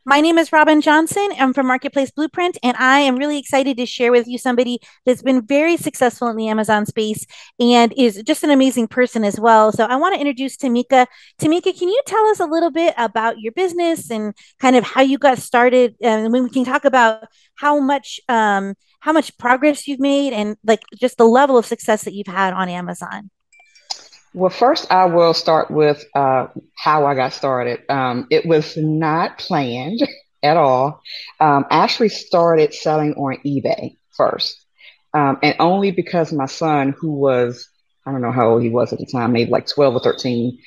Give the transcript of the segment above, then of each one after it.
My name is Robin Johnson. I'm from Marketplace Blueprint, and I am really excited to share with you somebody that's been very successful in the Amazon space and is just an amazing person as well. So I want to introduce Tamika. Tamika, can you tell us a little bit about your business and kind of how you got started? And when we can talk about how much progress you've made and like just the level of success that you've had on Amazon. Well, first, I will start with how I got started. It was not planned at all. I actually started selling on eBay first, and only because my son, who was, I don't know how old he was at the time, maybe like 12 or 13,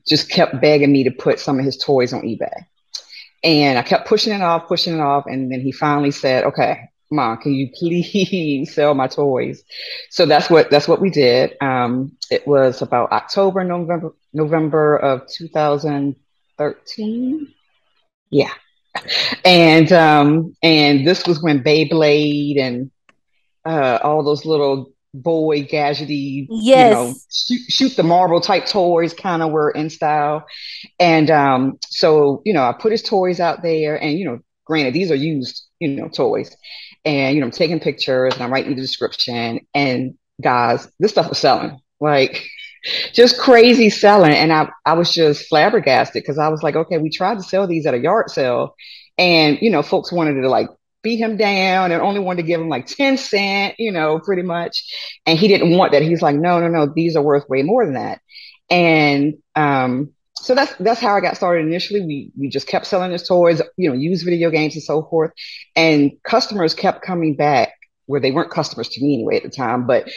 just kept begging me to put some of his toys on eBay. And I kept pushing it off. And then he finally said, okay, Mom, can you please sell my toys? So that's what we did. It was about November of 2013. Yeah. And this was when Beyblade and all those little boy gadgety, Yes. shoot the marble type toys kind of were in style. And so, I put his toys out there, and, granted, these are used, toys. And, I'm taking pictures and I'm writing the description. And guys, this stuff was selling like just crazy selling. And I was just flabbergasted because I was like, okay, we tried to sell these at a yard sale. And, folks wanted to like beat him down and only wanted to give him like 10 cents, pretty much. And he didn't want that. He's like, no, no, no, these are worth way more than that. And so that's how I got started initially. We just kept selling his toys, used video games and so forth. And customers kept coming back where they weren't customers to me anyway at the time, but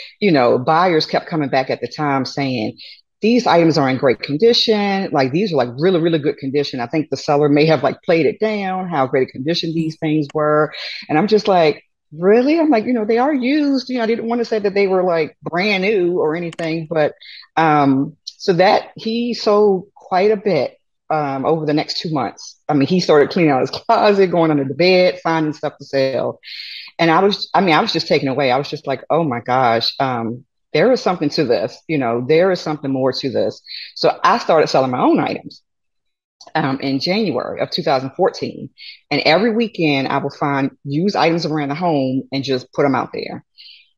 buyers kept coming back at the time saying, these items are in great condition. Like these are like really, really good condition. I think the seller may have like played it down, how great a condition these things were. And I'm just like, really? I'm like, they are used. I didn't want to say that they were like brand new or anything, but so that he sold quite a bit over the next 2 months. I mean, he started cleaning out his closet, going under the bed, finding stuff to sell. And I was just taken away. I was just like, oh my gosh, there is something to this. There is something more to this. So I started selling my own items in January of 2014. And every weekend, I would find used items around the home and just put them out there.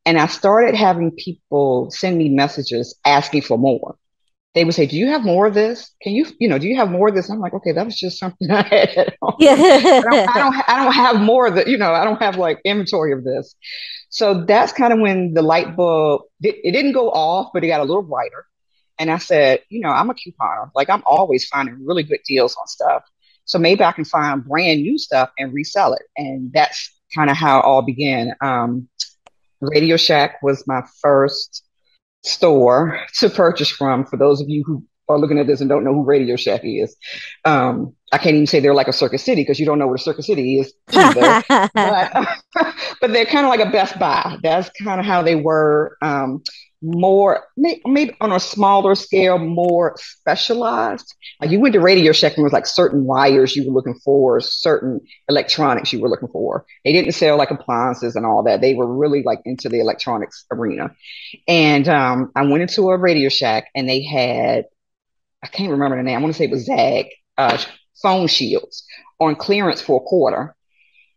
And I started having people send me messages asking for more. They would say, "Do you have more of this? Can do you have more of this?" I'm like, "Okay, that was just something I had at home. Yeah. I don't have more of the, I don't have like inventory of this." So that's kind of when the light bulb, it didn't go off, but it got a little brighter. And I said, I'm a couponer. Like I'm always finding really good deals on stuff. So maybe I can find brand new stuff and resell it. And that's kind of how it all began. Radio Shack was my first store to purchase from. For those of you who are looking at this and don't know who Radio Shack is, I can't even say they're like a Circuit City because you don't know what a Circuit City is either. But but they're kind of like a Best Buy. That's kind of how they were. More maybe on a smaller scale, more specialized. Like you went to Radio Shack and there was like certain wires you were looking for, certain electronics you were looking for. They didn't sell like appliances and all that. They were really like into the electronics arena. And I went into a Radio Shack and they had, I can't remember the name. I want to say it was Zag phone shields on clearance for a quarter.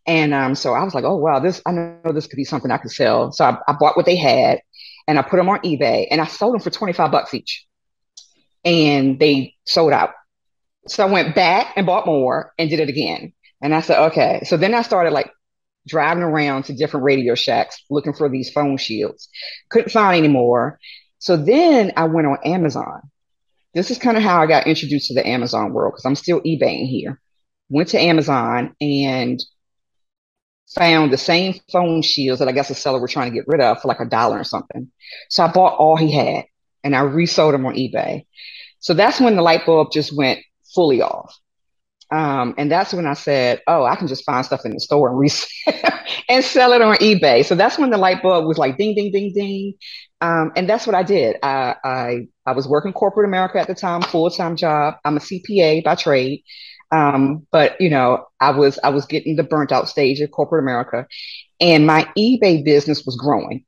And so I was like, oh, wow, I know this could be something I could sell. So I bought what they had and I put them on eBay and I sold them for 25 bucks each. And they sold out. So I went back and bought more and did it again. And I said, okay. So then I started like driving around to different Radio Shacks looking for these phone shields. Couldn't find any more. So then I went on Amazon. This is kind of how I got introduced to the Amazon world because I'm still eBaying here. Went to Amazon and found the same phone shields that I guess the seller were trying to get rid of for like $1 or something. So I bought all he had and I resold them on eBay. So that's when the light bulb just went fully off. And that's when I said, oh, I can just find stuff in the store and resell and sell it on eBay. So that's when the light bulb was like ding, ding, ding, ding. And that's what I did. I was working corporate America at the time, full-time job. I'm a CPA by trade. But I was getting the burnt out stage of corporate America, and my eBay business was growing.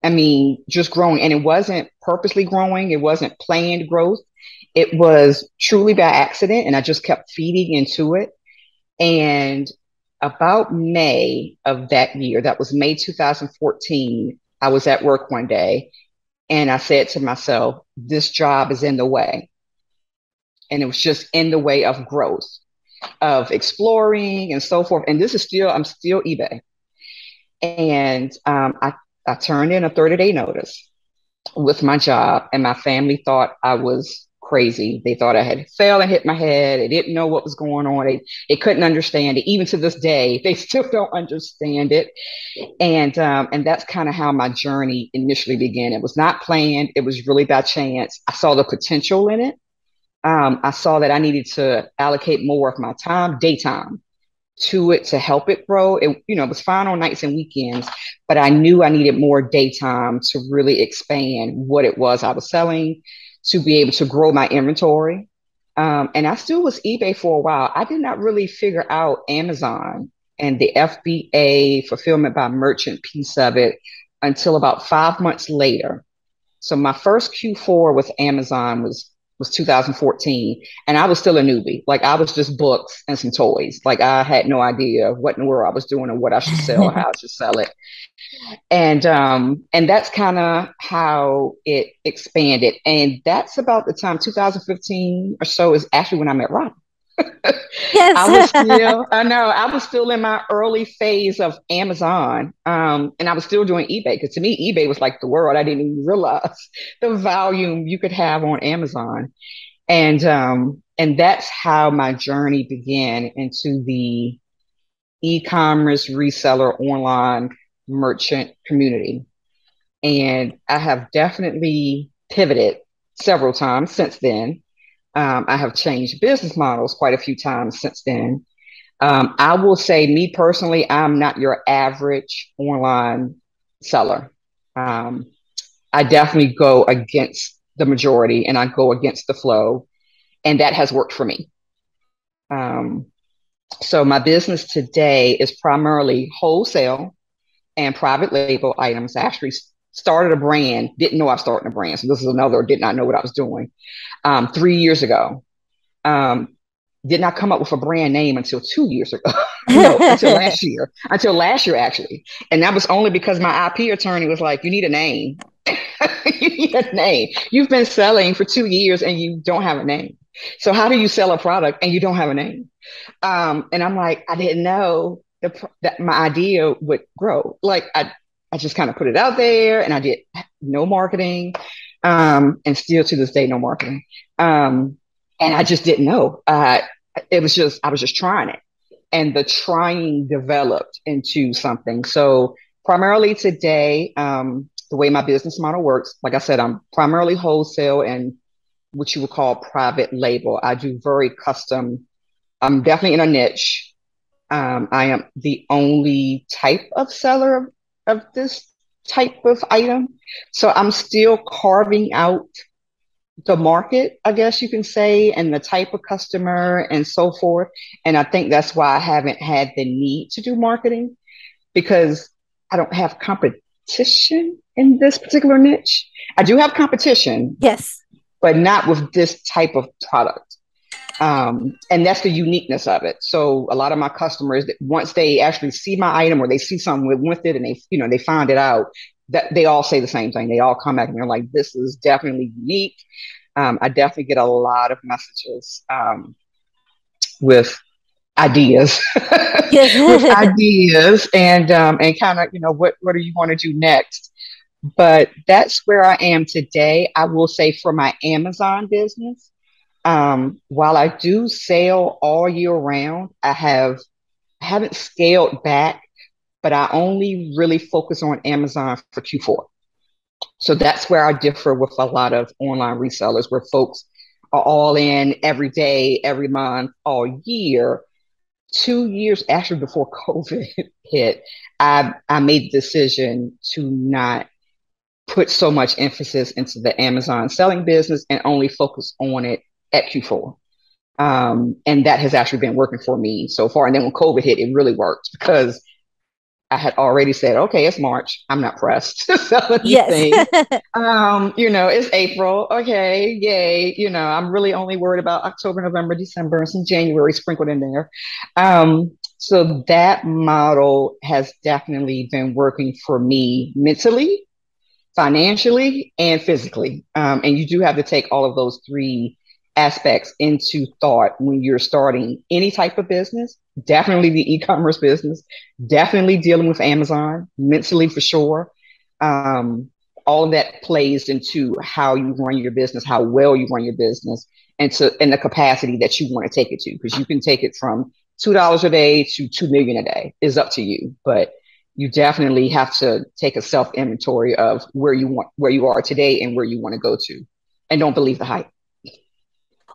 I mean, just growing, and it wasn't purposely growing. It wasn't planned growth. It was truly by accident, and I just kept feeding into it. And about May of that year, that was May 2014, I was at work one day and I said to myself, this job is in the way. And it was just in the way of growth, of exploring and so forth. And this is still, I'm still eBay. And I turned in a 30-day notice with my job, and my family thought I was crazy. They thought I had fell and hit my head. They didn't know what was going on. They couldn't understand it. Even to this day, they still don't understand it. And that's kind of how my journey initially began. It was not planned. It was really by chance. I saw the potential in it. I saw that I needed to allocate more of my time, daytime, to it to help it grow. It was fine on nights and weekends, but I knew I needed more daytime to really expand what it was I was selling, to be able to grow my inventory. And I still was eBay for a while. I did not really figure out Amazon and the FBA, fulfillment by merchant piece of it, until about 5 months later. So my first Q4 with Amazon was 2014, and I was still a newbie. Like, I was just books and some toys. Like, I had no idea what in the world I was doing and what I should sell, how I should sell it. And that's kind of how it expanded. And that's about the time, 2015 or so, is actually when I met Rob. Yes. I know, I was still in my early phase of Amazon. And I was still doing eBay, because to me, eBay was like the world. I didn't even realize the volume you could have on Amazon. And that's how my journey began into the e-commerce reseller online merchant community. And I have definitely pivoted several times since then. I have changed business models quite a few times since then. I will say, me personally, I'm not your average online seller. Um, I definitely go against the majority and I go against the flow, and that has worked for me. Um, so my business today is primarily wholesale and private label items. I actually started a brand, didn't know I was starting a brand. So this is another, did not know what I was doing, 3 years ago. Um, did not come up with a brand name until 2 years ago. No, until last year, actually. And that was only because my IP attorney was like, you need a name. You need a name. You've been selling for 2 years and you don't have a name. So how do you sell a product and you don't have a name? And I'm like, I didn't know that my idea would grow. Like, I just kind of put it out there, and I did no marketing, and still to this day, no marketing. And I just didn't know. I was just trying it, and the trying developed into something. So primarily today, the way my business model works, like I said, I'm primarily wholesale and what you would call private label. I do very custom. I'm definitely in a niche. I am the only type of seller of this type of item. So I'm still carving out the market, I guess you can say, and the type of customer and so forth. And I think that's why I haven't had the need to do marketing, because I don't have competition in this particular niche. I do have competition, Yes. but not with this type of product. And that's the uniqueness of it. So a lot of my customers, once they actually see my item or they see something with it, and they find it out, that they all say the same thing. They all come back and they're like, this is definitely unique. I definitely get a lot of messages, with ideas, with Yes. ideas, and kind of, what do you want to do next? But that's where I am today. I will say, for my Amazon business, while I do sell all year round, I haven't scaled back, but I only really focus on Amazon for Q4. So that's where I differ with a lot of online resellers, where folks are all in every day, every month, all year. 2 years actually before COVID hit, I made the decision to not put so much emphasis into the Amazon selling business and only focus on it at Q4. And that has actually been working for me so far. And then when COVID hit, it really worked, because I had already said, okay, it's March. I'm not pressed to sell Yes. anything. It's April. Okay, yay. I'm really only worried about October, November, December, and some January sprinkled in there. So that model has definitely been working for me mentally, financially, and physically. And you do have to take all of those three aspects into thought when you're starting any type of business, definitely the e-commerce business, definitely dealing with Amazon, mentally for sure. Um, all of that plays into how you run your business, how well you run your business, and the capacity that you want to take it to, because you can take it from $2 a day to 2 million a day is up to you. But you definitely have to take a self inventory of where you are today and where you want to go to, and don't believe the hype.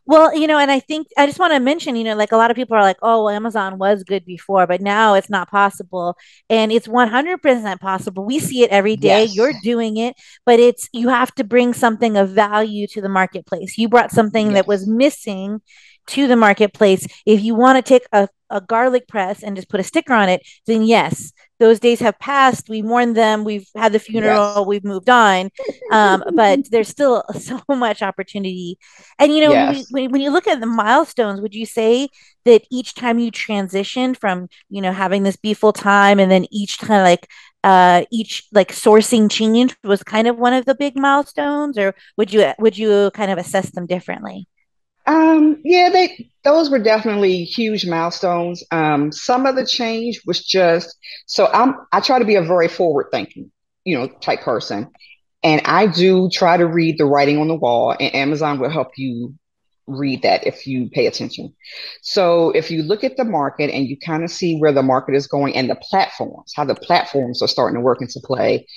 Well, and I think I just want to mention, like a lot of people are like, oh, well, Amazon was good before, but now it's not possible. And it's 100% possible. We see it every day. Yes, You're doing it, but you have to bring something of value to the marketplace. You brought something that was yes, missing to the marketplace. If you want to take a garlic press and just put a sticker on it, then yes, those days have passed. We mourned them. We've had the yes, funeral. We've moved on. But there's still so much opportunity. And yes. when you look at the milestones, would you say that each time you transition from having this be full time, and then each kind of like each like sourcing change was kind of one of the big milestones, or would you kind of assess them differently? Yeah, those were definitely huge milestones. Some of the change was just so I try to be a very forward thinking, type person. And I do try to read the writing on the wall, and Amazon will help you read that if you pay attention. So if you look at the market and you kind of see where the market is going and the platforms, how the platforms are starting to work into play,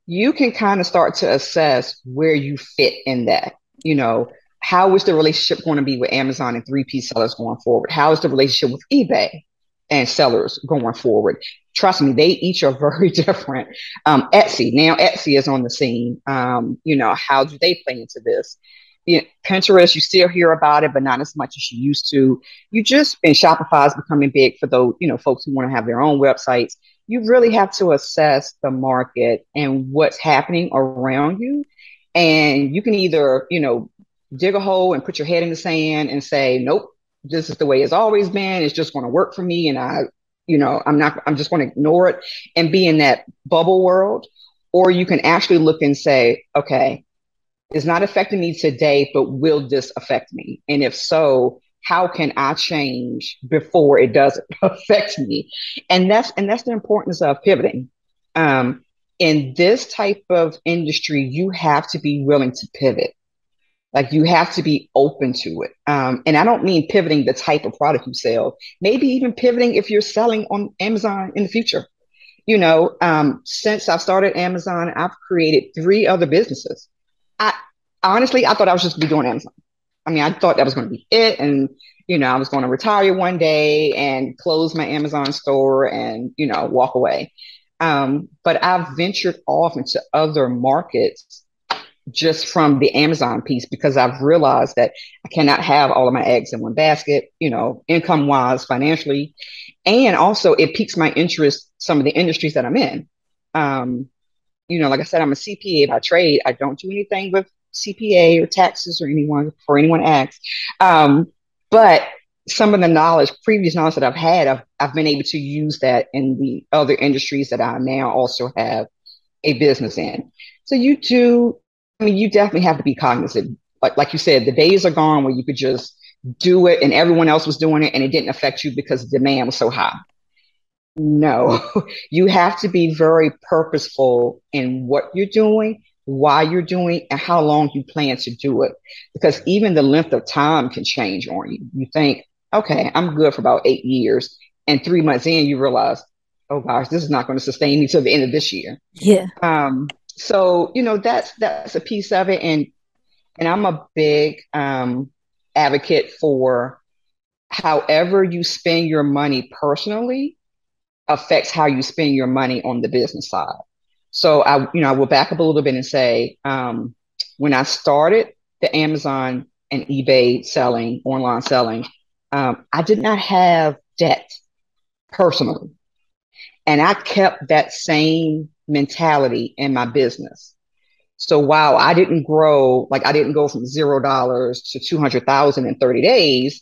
you can kind of start to assess where you fit in that. You know, how is the relationship going to be with Amazon and 3P sellers going forward? How is the relationship with eBay and sellers going forward? Trust me, they each are very different. Etsy is on the scene. How do they play into this? Pinterest, you still hear about it, but not as much as you used to. You just and Shopify is becoming big for those folks who want to have their own websites. You really have to assess the market and what's happening around you, and you can either dig a hole and put your head in the sand and say, nope, this is the way it's always been. It's just going to work for me, and I'm just going to ignore it and be in that bubble world. Or you can actually look and say, okay, it's not affecting me today, but will this affect me? And if so, how can I change before it does affect me? And that's the importance of pivoting. Um, in this type of industry, you have to be willing to pivot. Like you have to be open to it. And I don't mean pivoting the type of product you sell, maybe even pivoting if you're selling on Amazon in the future. Since I've started Amazon, I've created three other businesses. I honestly, I thought I was just going to be doing Amazon. I mean, I thought that was going to be it. And, I was going to retire one day and close my Amazon store and, walk away. But I've ventured off into other markets just from the Amazon piece because I've realized that I cannot have all of my eggs in one basket, income wise, financially. And also it piques my interest, some of the industries that I'm in. Um, like I said, I'm a CPA by trade. I don't do anything with CPA or taxes or anyone asks. But some of the previous knowledge that I've had, I've been able to use that in the other industries that I now also have a business in. So you definitely have to be cognizant. Like you said, the days are gone where you could just do it and everyone else was doing it and it didn't affect you because the demand was so high. No, you have to be very purposeful in what you're doing, why you're doing, and how long you plan to do it. Because even the length of time can change on you. You think, okay, I'm good for about 8 years. And 3 months in, you realize, oh gosh, this is not going to sustain me till the end of this year. Yeah. So that's a piece of it. And I'm a big advocate for however you spend your money personally affects how you spend your money on the business side. So I will back up a little bit and say, when I started the Amazon and eBay selling, online selling, I did not have debt personally. And I kept that same mentality in my business. So while I didn't grow, like I didn't go from $0 to 200,000 in 30 days,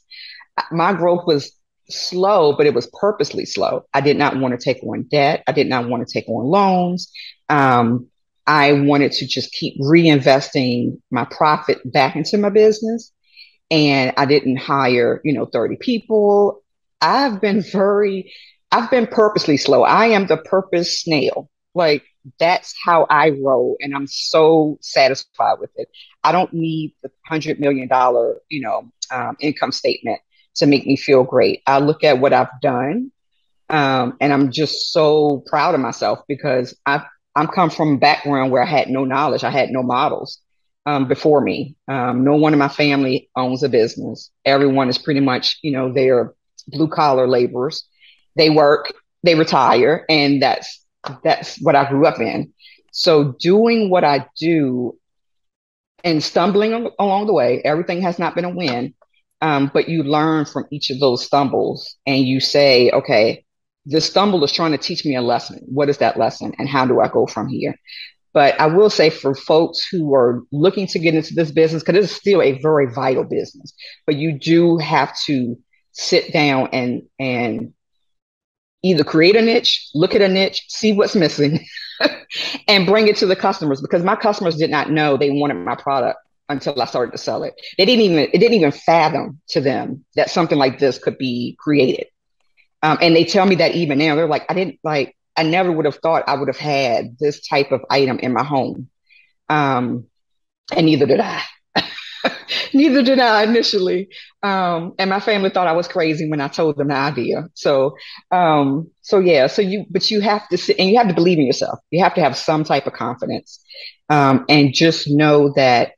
my growth was slow, but it was purposely slow. I did not want to take on debt. I did not want to take on loans. Um, I wanted to just keep reinvesting my profit back into my business. And I didn't hire, 30 people. I've been very, I've been purposely slow. I am the purpose snail. Like that's how I roll. And I'm so satisfied with it. I don't need the $100 million, income statement to make me feel great. I look at what I've done, and I'm just so proud of myself because I'm come from a background where I had no knowledge. I had no models before me. No one in my family owns a business. Everyone is pretty much, they're blue collar laborers. They work, they retire, and that's what I grew up in. So doing what I do and stumbling along the way, everything has not been a win. But you learn from each of those stumbles and you say, okay, this stumble is trying to teach me a lesson. What is that lesson? And how do I go from here? But I will say for folks who are looking to get into this business, because it's still a very vital business, but you do have to sit down and either create a niche, look at a niche, see what's missing, and bring it to the customers because my customers did not know they wanted my product until I started to sell it. It didn't even fathom to them that something like this could be created. And they tell me that even now, they're like, I never would have thought I would have had this type of item in my home. And neither did I. Neither did I initially. And my family thought I was crazy when I told them the idea. So yeah, but you have to sit and you have to believe in yourself. You have to have some type of confidence, and just know that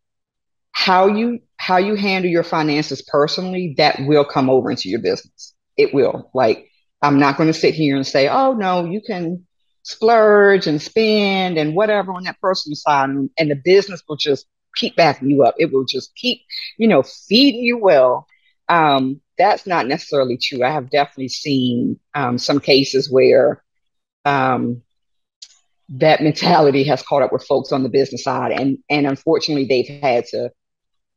how you handle your finances personally, that will come over into your business. It will. Like, I'm not going to sit here and say, oh no, you can splurge and spend and whatever on that personal side, and the business will just keep backing you up. It will just keep, feeding you well. That's not necessarily true. I have definitely seen some cases where um, that mentality has caught up with folks on the business side, and unfortunately, they've had to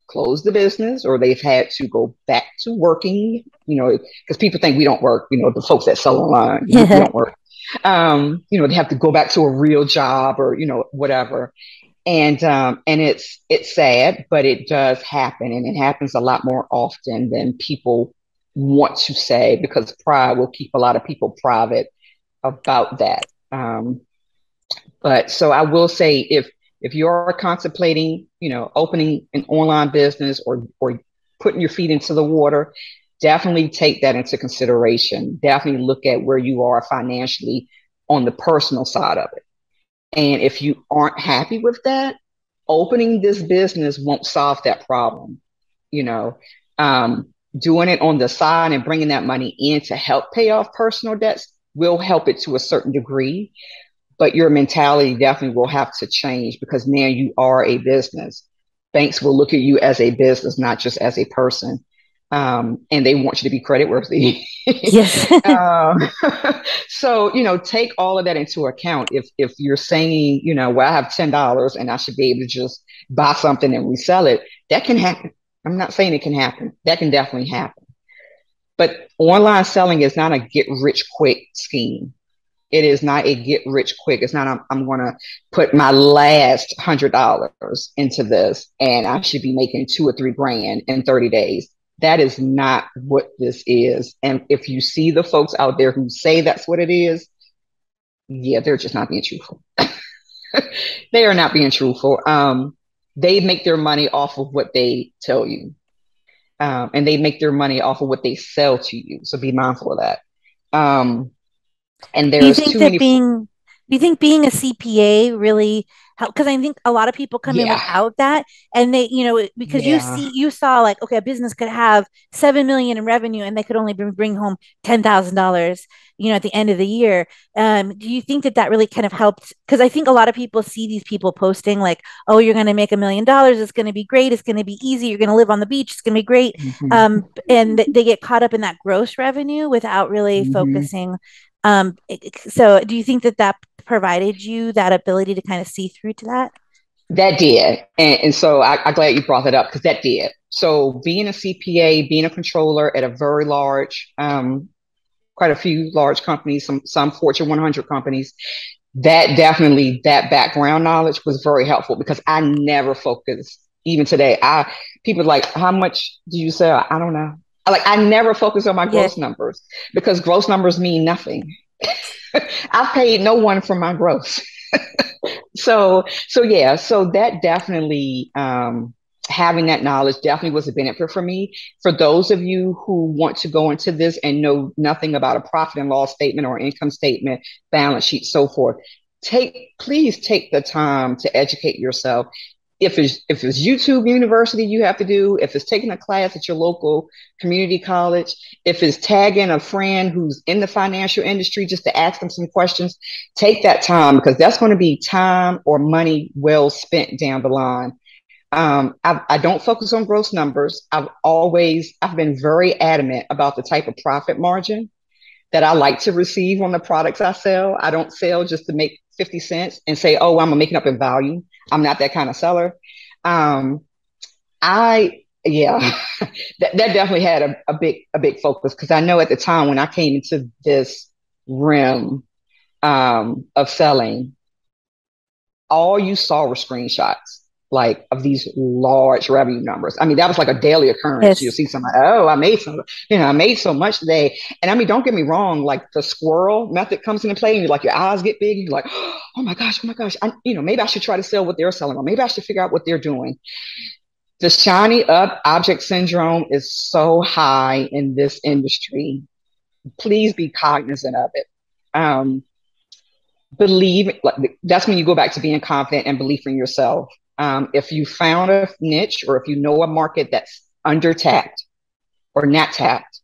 close the business or they've had to go back to working. Because people think we don't work. The folks that sell online, we don't work. They have to go back to a real job or whatever. And it's sad, but it does happen, and it happens a lot more often than people want to say because pride will keep a lot of people private about that. But so I will say, if you're contemplating, opening an online business or putting your feet into the water, definitely take that into consideration. Definitely look at where you are financially on the personal side of it. And if you aren't happy with that, opening this business won't solve that problem. You know, doing it on the side and bringing that money in to help pay off personal debts will help it to a certain degree. But your mentality definitely will have to change because now you are a business. Banks will look at you as a business, not just as a person. And they want you to be credit worthy. Yes. um, so, take all of that into account. If you're saying, well, I have $10 and I should be able to just buy something and resell it, that can happen. I'm not saying it can happen. That can definitely happen. But online selling is not a get rich quick scheme. It is not a get rich quick. It's not, I'm going to put my last $100 into this and I should be making 2 or 3 grand in 30 days. That is not what this is. And if you see the folks out there who say that's what it is, yeah, they're just not being truthful. They are not being truthful. They make their money off of what they tell you. And they make their money off of what they sell to you. So be mindful of that. And Do you there's think too that many. do you think being a CPA really help? Because I think a lot of people come in Yeah. without that, and they, because Yeah. you saw like, okay, a business could have 7 million in revenue, and they could only bring home $10,000, at the end of the year. Do you think that that really kind of helped? Because I think a lot of people see these people posting like, oh, you're going to make $1 million, it's going to be great, it's going to be easy, you're going to live on the beach, it's going to be great, Mm-hmm. and they get caught up in that gross revenue without really Mm-hmm. focusing So do you think that that provided you that ability to kind of see through to that? That did. And so I'm glad you brought that up because that did. So being a CPA, being a controller at a very large, quite a few large companies, some Fortune 100 companies, that definitely, that background knowledge was very helpful because I never focused, even today. People are like, how much do you sell? I don't know. I never focus on my Yeah. gross numbers because gross numbers mean nothing. I've paid no one for my gross. So yeah, so that definitely, having that knowledge definitely was a benefit for me. For those of you who want to go into this and know nothing about a profit and loss statement or income statement, balance sheet, so forth, please take the time to educate yourself. If it's YouTube University you have to do, if it's taking a class at your local community college, if it's tagging a friend who's in the financial industry just to ask them some questions, take that time because that's going to be time or money well spent down the line. I don't focus on gross numbers. I've been very adamant about the type of profit margin that I like to receive on the products I sell. I don't sell just to make 50 cents and say, oh, I'm making up in value. I'm not that kind of seller. Um, yeah, that definitely had a big focus because I know at the time when I came into this realm, of selling, all you saw were screenshots like of these large revenue numbers. I mean, that was like a daily occurrence. You'll Yes. see somebody, oh, I made so much today. And I mean, don't get me wrong, like the squirrel method comes into play and you're like, your eyes get big and you're like, oh my gosh, maybe I should try to sell what they're selling or maybe I should figure out what they're doing. The shiny up object syndrome is so high in this industry. Please be cognizant of it. Um, believe like that's when you go back to being confident and belief in yourself. If you found a niche or if you know a market that's under tapped or not tapped,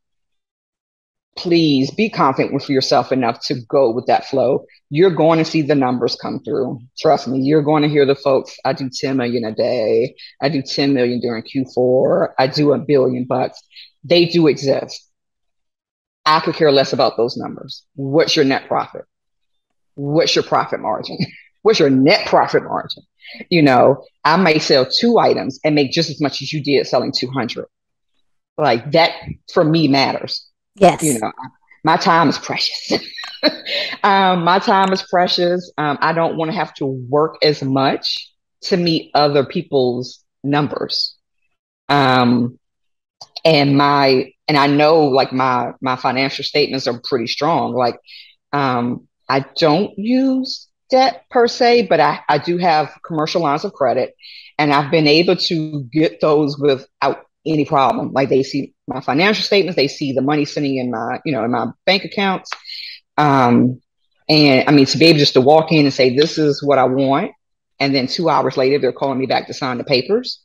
please be confident with yourself enough to go with that flow. You're going to see the numbers come through. Trust me, you're going to hear the folks. I do 10 million a day. I do 10 million during Q4. I do $1 billion. They do exist. I could care less about those numbers. What's your net profit? What's your profit margin? What's your net profit margin? I may sell two items and make just as much as you did selling 200. Like that for me matters. You Yes. know, my time is precious. My time is precious. I don't want to have to work as much to meet other people's numbers. Um, and I know like my financial statements are pretty strong. Like, I don't use debt per se, but I do have commercial lines of credit, and I've been able to get those without any problem. Like they see my financial statements, they see the money sitting in my bank accounts. Um, and I mean, to be able just to walk in and say, this is what I want. And then 2 hours later, they're calling me back to sign the papers.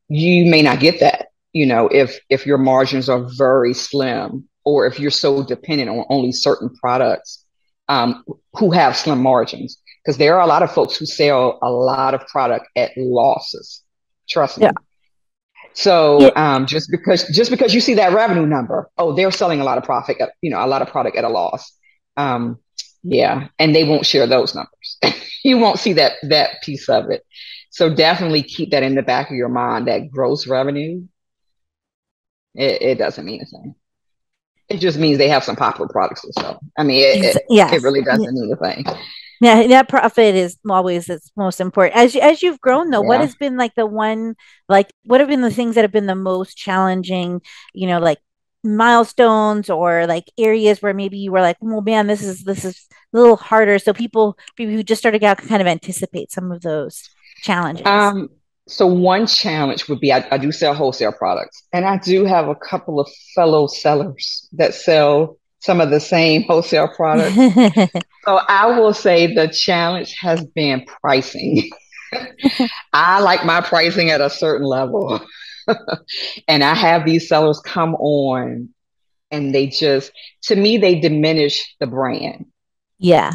You may not get that, if your margins are very slim or if you're so dependent on only certain products, who have slim margins. Because there are a lot of folks who sell a lot of product at losses. Trust Yeah. me. So Yeah. just because you see that revenue number, oh, they're selling a lot of profit, a lot of product at a loss. Um, yeah, and they won't share those numbers. You won't see that piece of it. So definitely keep that in the back of your mind. That gross revenue, it doesn't mean anything. It just means they have some popular products to sell. I mean, it Yes. really doesn't mean a thing. Yeah, net profit is always its most important. As you've grown though, what Yeah. has been like the one like what have been the things that have been the most challenging, like milestones or like areas where maybe you were like, well, man, this is a little harder. So people who just started out can kind of anticipate some of those challenges. Um, so one challenge would be I do sell wholesale products, and I do have a couple of fellow sellers that sell some of the same wholesale products. So I will say the challenge has been pricing. I like my pricing at a certain level. And I have these sellers come on and to me, they diminish the brand. Yeah.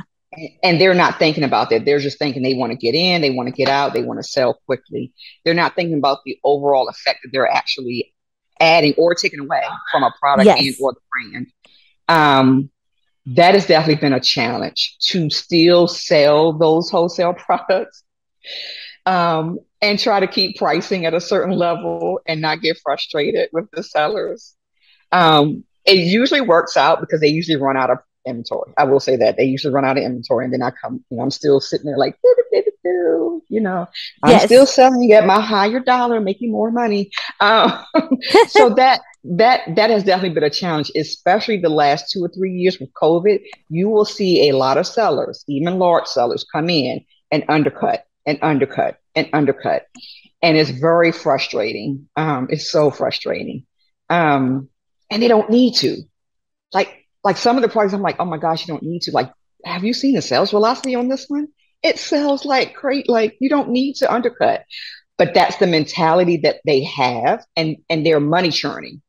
And they're not thinking about that. They're just thinking they want to get in, they want to get out, they want to sell quickly. They're not thinking about the overall effect that they're actually adding or taking away from a product and Yes. or the brand. Um, that has definitely been a challenge to still sell those wholesale products, and try to keep pricing at a certain level and not get frustrated with the sellers. It usually works out because they usually run out of inventory. I will say that they usually run out of inventory, and then I come, I'm still sitting there like, you know, I'm still Yes. selling at my higher dollar, making more money. Um, so that has definitely been a challenge, especially the last 2 or 3 years with COVID. You will see a lot of sellers, even large sellers, come in and undercut and undercut and undercut, and it's very frustrating. It's so frustrating. Um, and they don't need to. Like some of the products, I'm like, oh my gosh, you don't need to. Like, have you seen the sales velocity on this one? It sells like great. Like you don't need to undercut. But that's the mentality that they have, and they're money churning.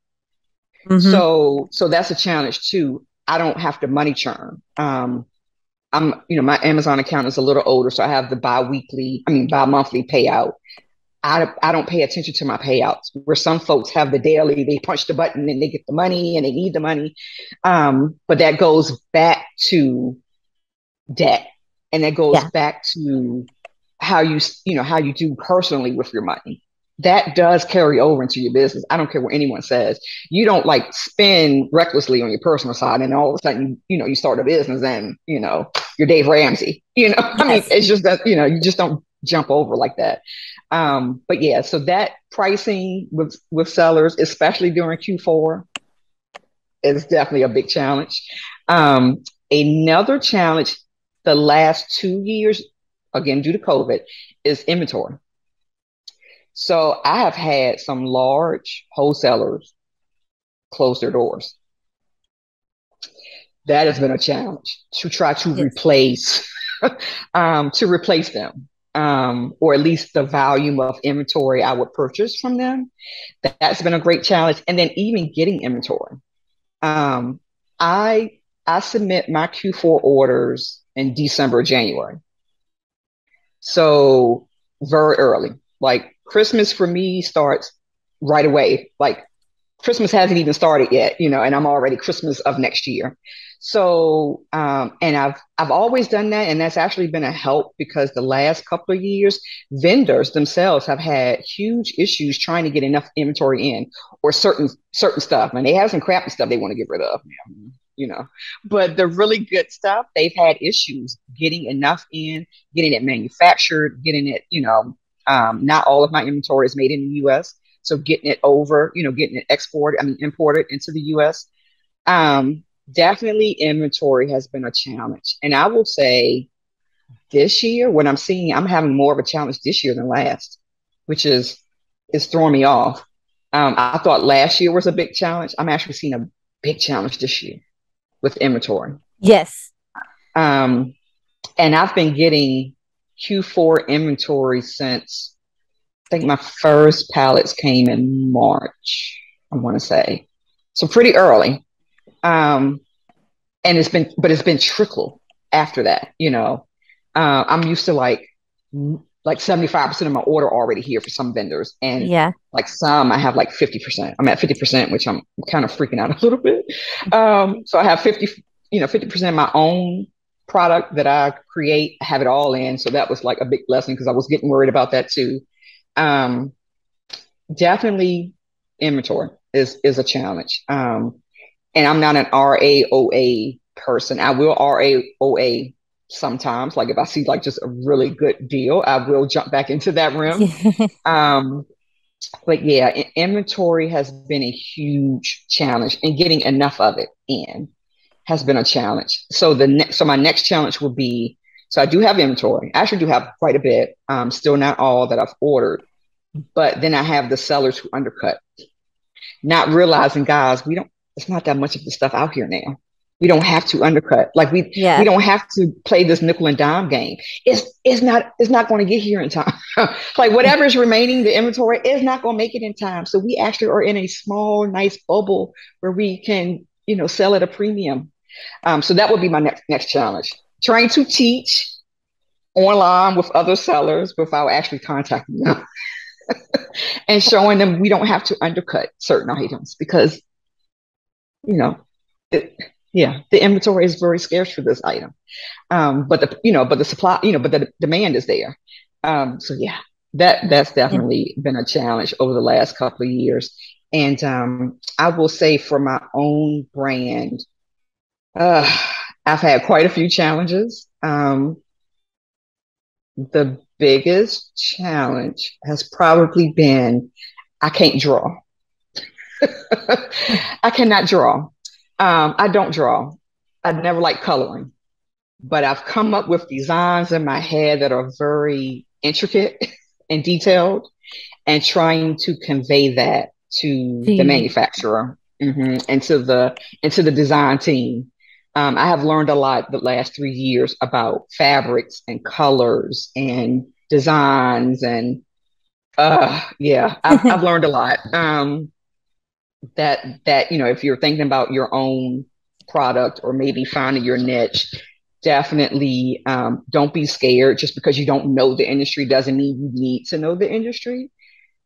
Hmm. So that's a challenge too. I don't have to money churn. My Amazon account is a little older, so I have the bi-monthly payout. I don't pay attention to my payouts. Where some folks have the daily, they punch the button and they get the money and they need the money. But that goes back to debt, and that goes Yeah. back to how you do personally with your money. That does carry over into your business. I don't care what anyone says. You don't like spend recklessly on your personal side, and all of a sudden, you start a business, and you're Dave Ramsey. I mean, Yes. it's just that you just don't jump over like that. But yeah, so that pricing with sellers, especially during Q4, is definitely a big challenge. Another challenge the last 2 years, again due to COVID, is inventory. So I have had some large wholesalers close their doors. That has been a challenge to try to Yes. replace them, or at least the volume of inventory I would purchase from them. That's been a great challenge, and then even getting inventory. Um, I I submit my Q4 orders in December, January. So very early. Like Christmas for me starts right away. Like Christmas hasn't even started yet, and I'm already Christmas of next year. So, and I've always done that, and that's actually been a help because the last couple of years, vendors themselves have had huge issues trying to get enough inventory in, or certain stuff, and they have some crappy stuff they want to get rid of, you know. But the really good stuff, they've had issues getting enough in, getting it manufactured, getting it, not all of my inventory is made in the U.S. So getting it over, getting it imported into the US. Definitely inventory has been a challenge. And I will say this year, what I'm seeing, I'm having more of a challenge this year than last, which is throwing me off. I thought last year was a big challenge. I'm actually seeing a big challenge this year with inventory. Yes. Um, and I've been getting Q4 inventory since I think my first pallets came in March, I want to say. So pretty early. Um, and it's been trickle after that. I'm used to like 75% of my order already here for some vendors. And Yeah. like some I have like 50%. I'm at 50%, which I'm kind of freaking out a little bit. So I have 50% of my own product that I create, I have it all in. So that was like a big blessing because I was getting worried about that too. Um, Definitely inventory is a challenge. And I'm not an RAOA person. I will RAOA sometimes. Like if I see like just a really good deal, I will jump back into that rim. Um, but yeah, inventory has been a huge challenge, and getting enough of it in has been a challenge. So my next challenge will be, so I do have inventory. I actually do have quite a bit. Still not all that I've ordered, but then I have the sellers who undercut, not realizing, guys, it's not that much of the stuff out here now. We don't have to undercut. Like we Yeah. don't have to play this nickel and dime game. It's not going to get here in time. Like whatever is remaining, the inventory is not going to make it in time. So we actually are in a small, nice bubble where we can, sell at a premium. So that would be my next challenge. Trying to teach online with other sellers without actually contacting them, and showing them we don't have to undercut certain items because you know it, Yeah, the inventory is very scarce for this item. But the supply, but the demand is there. So yeah, that's And definitely been a challenge over the last couple of years. And I will say for my own brand, uh, I've had quite a few challenges. The biggest challenge has probably been I can't draw. I cannot draw. I don't draw. I never like coloring, but I've come up with designs in my head that are very intricate and detailed, and trying to convey that to the the manufacturer, and to the design team. I have learned a lot the last 3 years about fabrics and colors and designs, and yeah, I've learned a lot. That if you're thinking about your own product or maybe finding your niche, definitely don't be scared. Just because you don't know the industry doesn't mean you need to know the industry.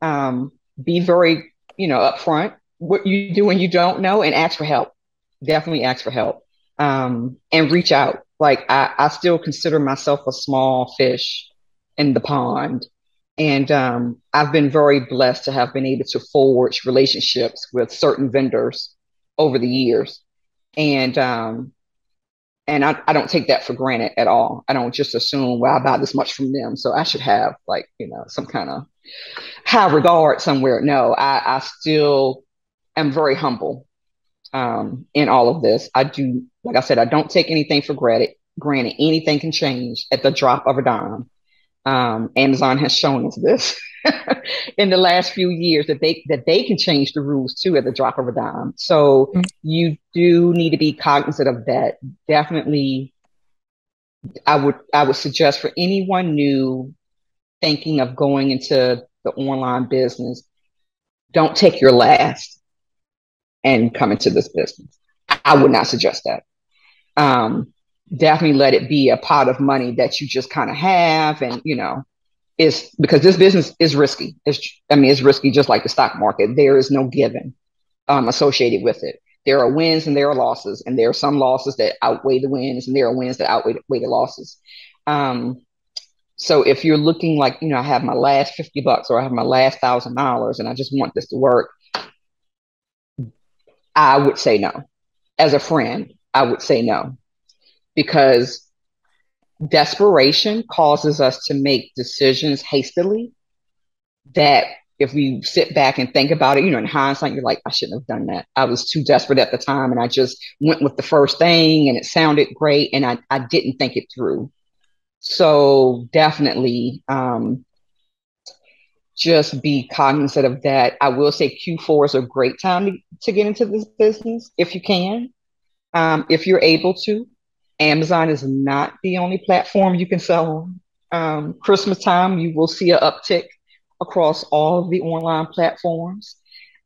Be very upfront what you do when you don't know, and ask for help. Definitely ask for help, and reach out. Like I still consider myself a small fish in the pond, and I've been very blessed to have been able to forge relationships with certain vendors over the years. And I don't take that for granted at all. I don't just assume, well, I buy this much from them, so I should have, like, some kind of high regard somewhere. No, I still am very humble in all of this. I do, like I said, I don't take anything for granted. Granted, anything can change at the drop of a dime. Amazon has shown us this in the last few years, that they can change the rules too at the drop of a dime. So you do need to be cognizant of that. Definitely, I would suggest for anyone new thinking of going into the online business, don't take your last and come into this business. I would not suggest that. Um, Definitely let it be a pot of money that you just kind of have, and is because this business is risky. It's risky just like the stock market. There is no given associated with it. There are wins and there are losses, and there are some losses that outweigh the wins, and there are wins that outweigh the losses. Um, so if you're looking like, I have my last $50 or I have my last $1,000 and I just want this to work, I would say no. As a friend, I would say no, because desperation causes us to make decisions hastily that, if we sit back and think about it, in hindsight, you're like, I shouldn't have done that. I was too desperate at the time, and I just went with the first thing and it sounded great, and I didn't think it through. So definitely, just be cognizant of that. I will say Q4 is a great time to get into this business if you can, if you're able to. Amazon is not the only platform you can sell on. Christmas time, you will see an uptick across all of the online platforms.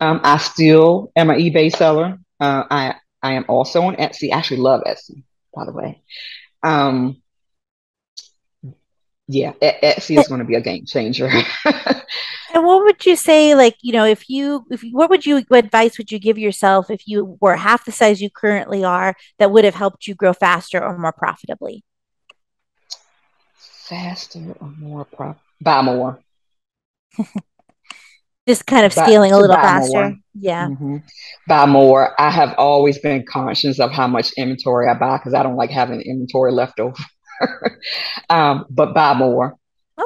I still am an eBay seller. I am also on Etsy. I actually love Etsy, by the way. Um, yeah, Etsy is going to be a game changer. And what would you say, like, what advice would you give yourself if you were half the size you currently are that would have helped you grow faster or more profitably? Faster or more profit? Buy more. Just kind of But scaling a to little buy faster. more. Yeah. hmm Buy more. I have always been conscious of how much inventory I buy, because I don't like having inventory left over. But buy more.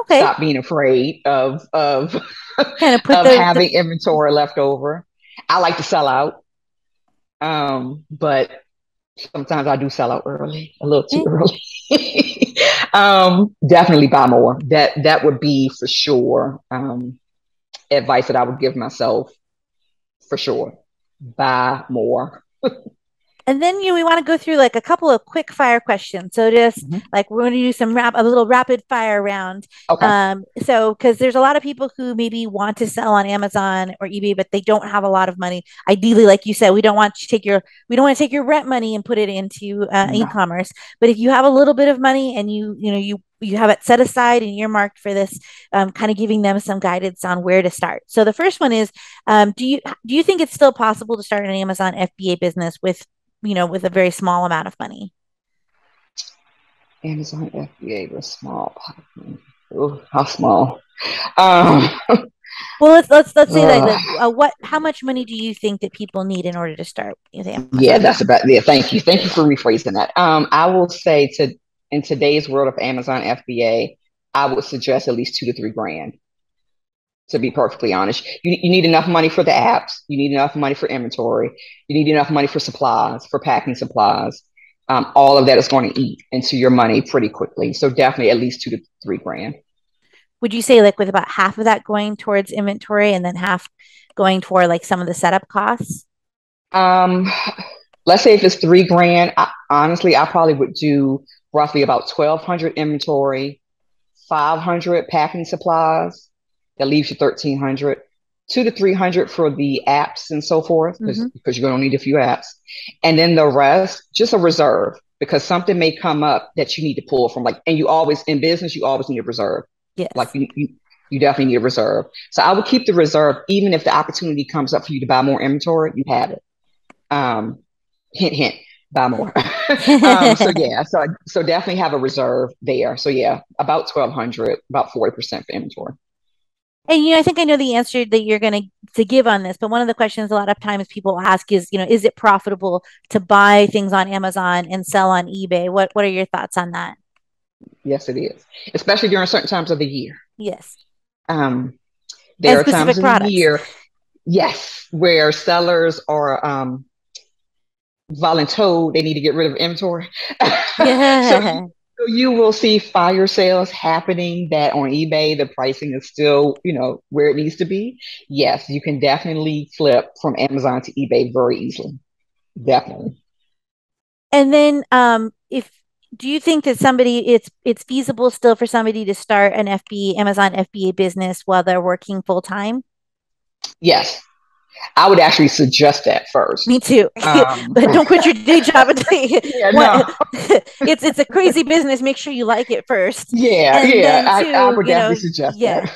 Okay. Stop being afraid of Kind of put of the having inventory left over. I like to sell out, but sometimes I do sell out early, a little too eh, early. Definitely buy more. That would be for sure, advice that I would give myself, for sure. Buy more. And then we want to go through like a couple of quick fire questions. So just Mhm. like we're going to do a little rapid fire round. Okay. So because there's a lot of people who maybe want to sell on Amazon or eBay, but they don't have a lot of money. Ideally, like you said, we don't want to take your rent money and put it into No. e-commerce. But if you have a little bit of money and you have it set aside and earmarked for this, kind of giving them some guidance on where to start. So the first one is, do you think it's still possible to start an Amazon FBA business with with a very small amount of money? Amazon FBA with small pocket. Oh, how small? Um, Well, let's say that, uh, what how much money do you think that people need in order to start with yeah, Amazon? that's about, yeah, thank you for rephrasing that. I will say to in today's world of Amazon FBA, I would suggest at least 2 to 3 grand. To be perfectly honest, you need enough money for the apps, you need enough money for inventory, you need enough money for supplies, for packing supplies. All of that is going to eat into your money pretty quickly. So definitely at least 2 to 3 grand. Would you say like with about half of that going towards inventory and then half going toward like some of the setup costs? Um, let's say if it's 3 grand, honestly, I probably would do roughly about 1,200 inventory, 500 packing supplies. That leaves you 1,300. 2 to 300 for the apps and so forth, Hmm. because you're going to need a few apps. And then the rest, just a reserve, because something may come up that you need to pull from. Like, and you always, in business, you always need a reserve. Like, Yes. you definitely need a reserve. So I would keep the reserve, even if the opportunity comes up for you to buy more inventory, you have it. Um, hint, hint, buy more. So yeah, so definitely have a reserve there. So yeah, about 1,200, about 40% for inventory. And I think I know the answer that you're going to give on this, but one of the questions a lot of times people ask is, is it profitable to buy things on Amazon and sell on eBay? What are your thoughts on that? Yes, it is, especially during certain times of the year. Yes. Um, And there are times specific of the products. year, yes, where sellers are voluntold they need to get rid of inventory. so, you, Yeah. so you will see fire sales happening that on eBay, the pricing is still, where it needs to be. Yes, you can definitely flip from Amazon to eBay very easily. Definitely. And then if do you think that it's feasible still for somebody to start an Amazon FBA business while they're working full time? Yes, I would actually suggest that first. Me too. Um, But don't quit your day job until you yeah, no, what it's a crazy business. Make sure you like it first. yeah, And yeah, then I two, would definitely suggest yeah. that.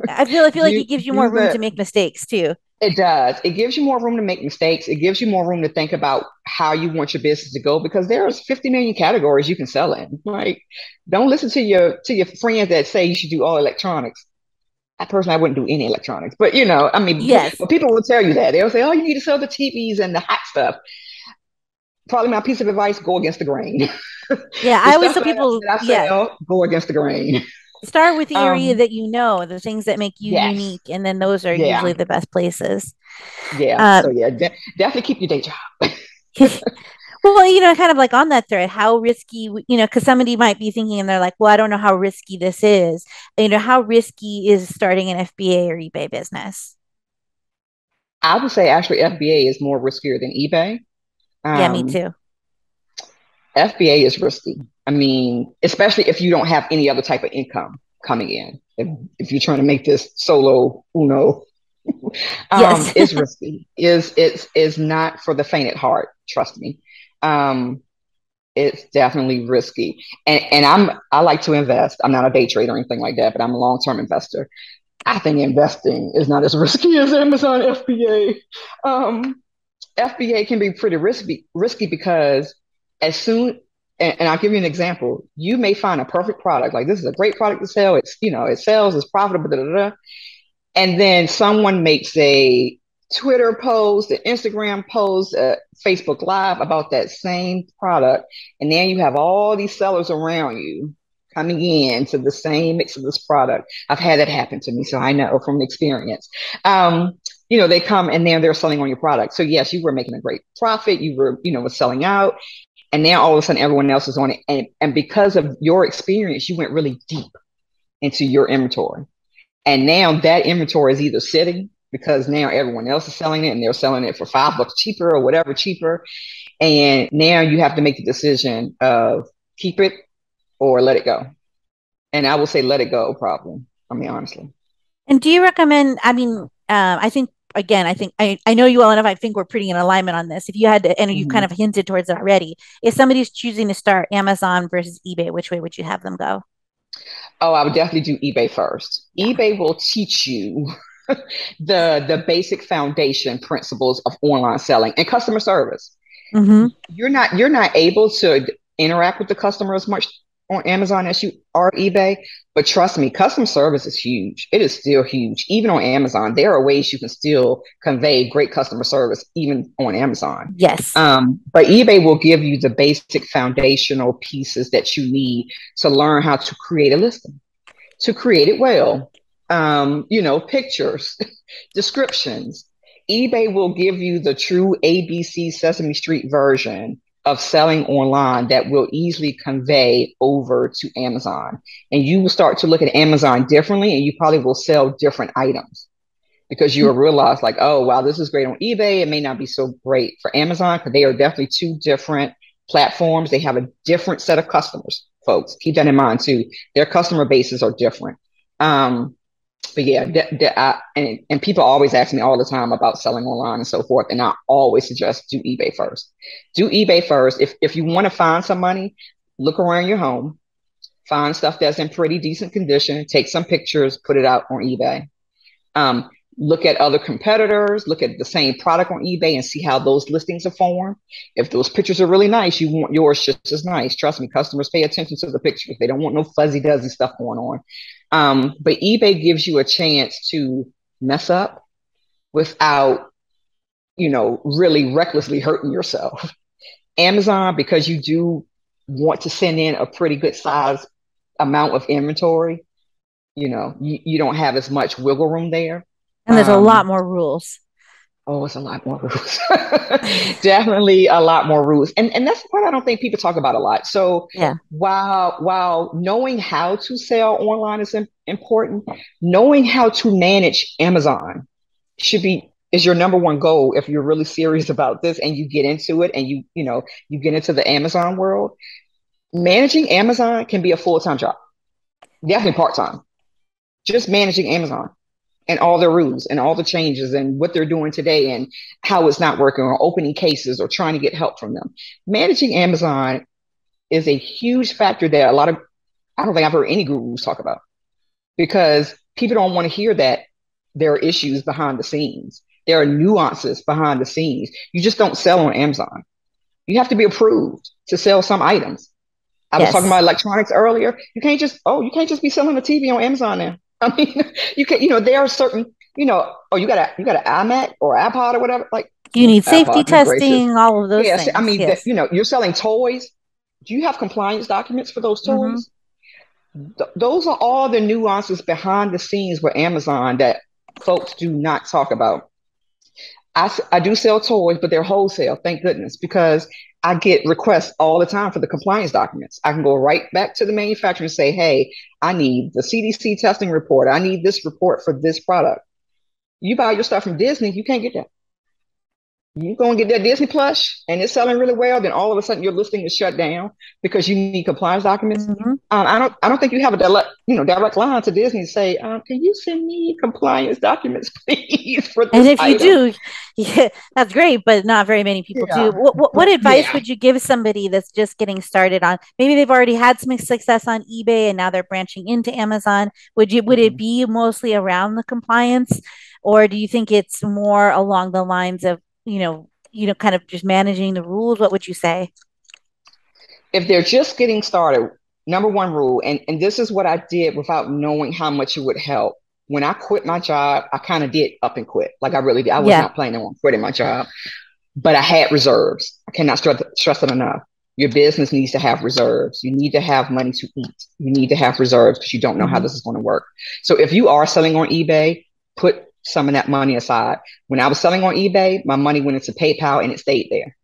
I feel like do it gives you more do room the to make mistakes too. It does. It gives you more room to make mistakes. It gives you more room to think about how you want your business to go, because there's 50 million categories you can sell in. Like, don't listen to your friends that say you should do all electronics. I personally, I wouldn't do any electronics, but I mean, Yes. but people will tell you that. They'll say, "Oh, you need to sell the TVs and the hot stuff." Probably my piece of advice: go against the grain. Yeah. The I always stuff tell people, that I yeah, sell, go against the grain. start with the area Um, that the things that make you yes, unique, and then those are usually yeah, the best places. yeah. Uh, So yeah, definitely keep your day job. well, kind of like on that thread, how risky, because somebody might be thinking and they're like, well, I don't know how risky this is. How risky is starting an FBA or eBay business? I would say actually FBA is more riskier than eBay. Yeah, me Um, too. FBA is risky. I mean, especially if you don't have any other type of income coming in. If you're trying to make this solo uno, Yes. it's risky. Is not for the faint at heart. Trust me. Um, it's definitely risky. And I like to invest. I'm not a day trader or anything like that, but I'm a long term investor. I think investing is not as risky as Amazon FBA. FBA can be pretty risky because as soon and I'll give you an example. You may find a perfect product, like this is a great product to sell. It's it sells, it's profitable, da, da, da. And then someone makes a Twitter post, an Instagram post, a Facebook Live about that same product, and then you have all these sellers around you coming in to the same mix of this product. I've had that happen to me, so I know from experience. Um, they come and then they're selling on your product. So yes, you were making a great profit. You were, was selling out, and now all of a sudden everyone else is on it, and because of your experience, you went really deep into your inventory. And now that inventory is either sitting because now everyone else is selling it and they're selling it for $5 cheaper or whatever cheaper. And now you have to make the decision of keep it or let it go. And I will say let it go, probably. I mean, honestly. And do you recommend, I mean, I think, again, I know you well enough. I think we're pretty in alignment on this. If you had to, and you kind Mm-hmm. of hinted towards it already, if somebody's choosing to start Amazon versus eBay, which way would you have them go? Oh, I would definitely do eBay first. Yeah. eBay will teach you the basic foundation principles of online selling and customer service. Mm-hmm. You're not able to interact with the customer as much on Amazon as you are eBay. But trust me, customer service is huge. It is still huge. Even on Amazon, there are ways you can still convey great customer service even on Amazon. Yes. But eBay will give you the basic foundational pieces that you need to learn how to create a listing, to create it well. Pictures, descriptions. eBay will give you the true ABC Sesame Street version of selling online that will easily convey over to Amazon. And you will start to look at Amazon differently, and you probably will sell different items because you will realize, like, oh, wow, this is great on eBay. It may not be so great for Amazon because they are definitely two different platforms. They have a different set of customers, folks. Keep that in mind too. Their customer bases are different. Um, but yeah, and people always ask me all the time about selling online and so forth, and I always suggest do eBay first. Do eBay first. If you want to find some money, look around your home, find stuff that's in pretty decent condition, take some pictures, put it out on eBay. Um, Look at other competitors, look at the same product on eBay and see how those listings are formed. If those pictures are really nice, you want yours just as nice. Trust me, customers pay attention to the pictures. They don't want no fuzzy duzzy stuff going on. But eBay gives you a chance to mess up without, really recklessly hurting yourself. Amazon, because you do want to send in a pretty good size amount of inventory, you don't have as much wiggle room there. And there's a lot Um, more rules. oh, it's a lot more rules. Definitely a lot more rules. And that's the part I don't think people talk about a lot. So Yeah. while knowing how to sell online is important, knowing how to manage Amazon is your number one goal if you're really serious about this and you get into it and you get into the Amazon world. Managing Amazon can be a full-time job, definitely part-time. Just managing Amazon and all their rules and all the changes and what they're doing today and how it's not working or opening cases or trying to get help from them. Managing Amazon is a huge factor that I don't think I've heard any gurus talk about because people don't want to hear that there are issues behind the scenes. There are nuances behind the scenes. You just don't sell on Amazon. You have to be approved to sell some items. I was talking Yes. about electronics earlier. You can't just be selling a TV on Amazon now. I mean, you can, there are certain, you got an iMac or iPod or whatever. Like, You need safety iPod, good gracious. testing, all of those Yes, I things. mean that, Yes. you're selling toys. Do you have compliance documents for those Mm-hmm. toys? Those are all the nuances behind the scenes with Amazon that folks do not talk about. I do sell toys, but they're wholesale, thank goodness, because I get requests all the time for the compliance documents. I can go right back to the manufacturer and say, hey, I need the CDC testing report. I need this report for this product. You buy your stuff from Disney, you can't get that. You go and get that Disney Plus and it's selling really well, then all of a sudden your listing is shut down because you need compliance documents. Mm-hmm. I don't think you have a direct line to Disney to say, can you send me compliance documents, please, for And this if you item? do, yeah, that's great, but not very many people do. Yeah, What but advice yeah. would you give somebody that's just getting started on? Maybe they've already had some success on eBay and now they're branching into Amazon. Would it Mhm. be mostly around the compliance, or do you think it's more along the lines of, kind of just managing the rules? What would you say? If they're just getting started, number one rule, and this is what I did without knowing how much it would help. When I quit my job, I kind of did up and quit. Like I really did. I was Yeah. not planning on quitting my job, but I had reserves. I cannot stress it enough. Your business needs to have reserves. You need to have money to eat. You need to have reserves because you don't know how Hmm. this is going to work. So if you are selling on eBay, put some of that money aside. When I was selling on eBay, my money went into PayPal and it stayed there.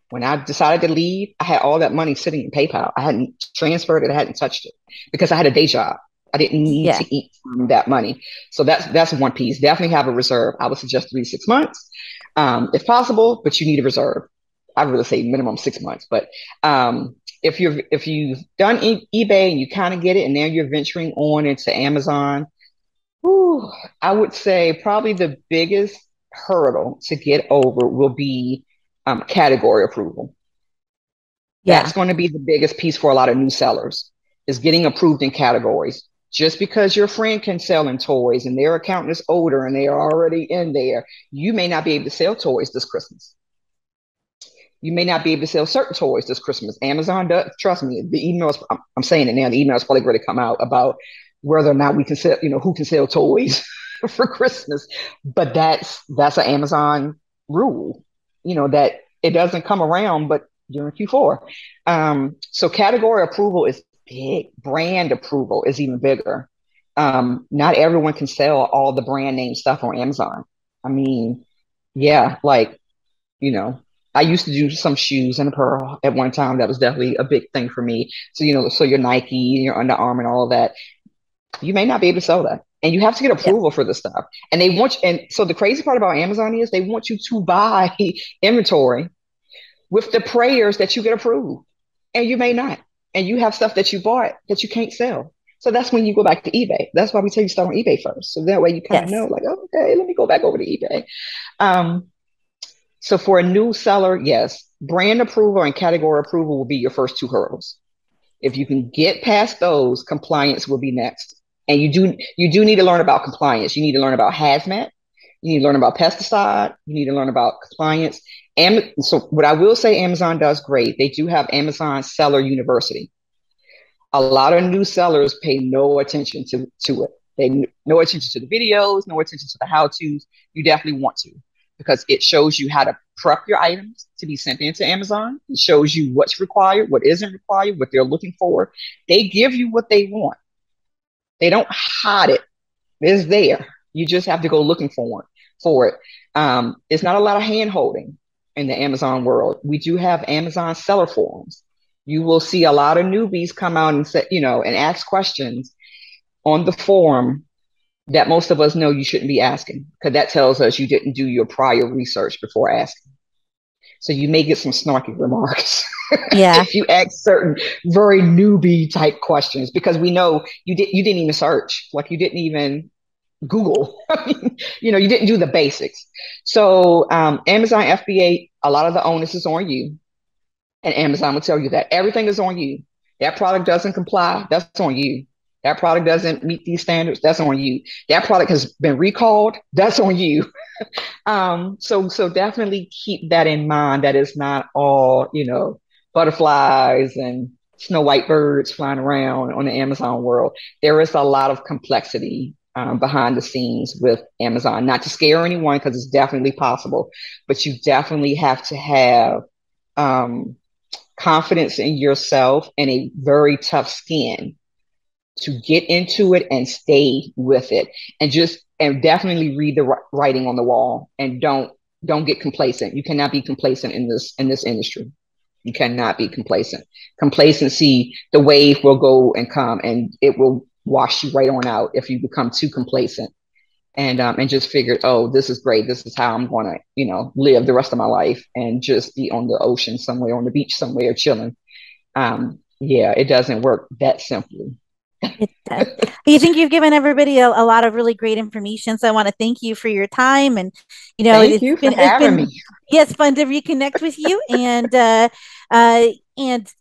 When I decided to leave, I had all that money sitting in PayPal. I hadn't transferred it, I hadn't touched it because I had a day job. I didn't need Yeah. to eat from that money. So that's one piece. Definitely have a reserve. I would suggest 3 to 6 months, if possible, but you need a reserve. I would really say minimum 6 months. But if you've done eBay and you kind of get it, and now you're venturing on into Amazon, whew, I would say probably the biggest hurdle to get over will be category approval. Yeah. That's going to be the biggest piece for a lot of new sellers is getting approved in categories. Just because your friend can sell in toys and their account is older and they are already in there, you may not be able to sell toys this Christmas. You may not be able to sell certain toys this Christmas. Amazon does. Trust me, the emails. I'm saying it now. The emails probably going to come out about whether or not we can sell. Who can sell toys for Christmas. But that's an Amazon rule. That it doesn't come around, but during Q4. So category approval is big. Brand approval is even bigger. Not everyone can sell all the brand name stuff on Amazon. I mean, yeah, like, you know, I used to do some shoes and apparel at one time. That was definitely a big thing for me. So, so your Nike, your Under Armour and all of that, you may not be able to sell that. And you have to get Yeah. approval for this stuff. And and so the crazy part about Amazon is they want you to buy inventory with the prayers that you get approved. And you may not. And you have stuff that you bought that you can't sell. So that's when you go back to eBay. That's why we tell you start on eBay first. So that way you kind of know, Yes. like, oh, okay, let me go back over to eBay. Um, so for a new seller, yes, brand approval and category approval will be your first two hurdles. If you can get past those, compliance will be next. And you do need to learn about compliance. You need to learn about hazmat. You need to learn about pesticide. You need to learn about compliance. And so what I will say Amazon does great. They do have Amazon Seller University. A lot of new sellers pay no attention to it. They no attention to the videos, no attention to the how-tos. You definitely want to, because it shows you how to prep your items to be sent into Amazon. It shows you what's required, what isn't required, what they're looking for. They give you what they want. They don't hide it. It's there. You just have to go looking for it. It's not a lot of hand holding in the Amazon world. We do have Amazon seller forums. You will see a lot of newbies come out and say, and ask questions on the forum that most of us know you shouldn't be asking, because that tells us you didn't do your prior research before asking. So you may get some snarky remarks Yeah. if you ask certain very newbie type questions, because we know you didn't even search, like you didn't even Google. You didn't do the basics. So Amazon FBA, a lot of the onus is on you, and Amazon will tell you that everything is on you. That product doesn't comply, that's on you. That product doesn't meet these standards, that's on you. That product has been recalled, that's on you. So definitely keep that in mind. That is not all, butterflies and snow white birds flying around on the Amazon world. There is a lot of complexity behind the scenes with Amazon. Not to scare anyone, because it's definitely possible, but you definitely have to have um, confidence in yourself and a very tough skin to get into it and stay with it, and definitely read the writing on the wall, and don't get complacent. You cannot be complacent in this industry. You cannot be complacent. Complacency, the wave will go and come, and it will wash you right on out if you become too complacent, and just figure, oh, this is great. This is how I'm gonna, live the rest of my life, and just be on the ocean somewhere, on the beach somewhere, chilling. Yeah, it doesn't work that simply. It does. I think you've given everybody a lot of really great information. So I want to thank you for your time. And Thank it's you for been it's having been me. yes, fun to reconnect with you. And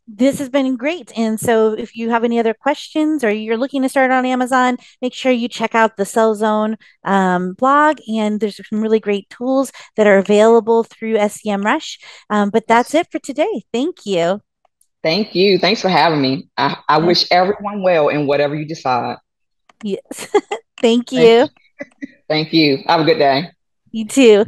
this has been great. And so if you have any other questions, or you're looking to start on Amazon, make sure you check out the Cell Zone blog. And there's some really great tools that are available through SEMrush. But that's Yes. it for today. Thank you. Thank you. Thanks for having me. I wish everyone well in whatever you decide. Yes. Thank Thank you. you. Thank you. Have a good day. You too.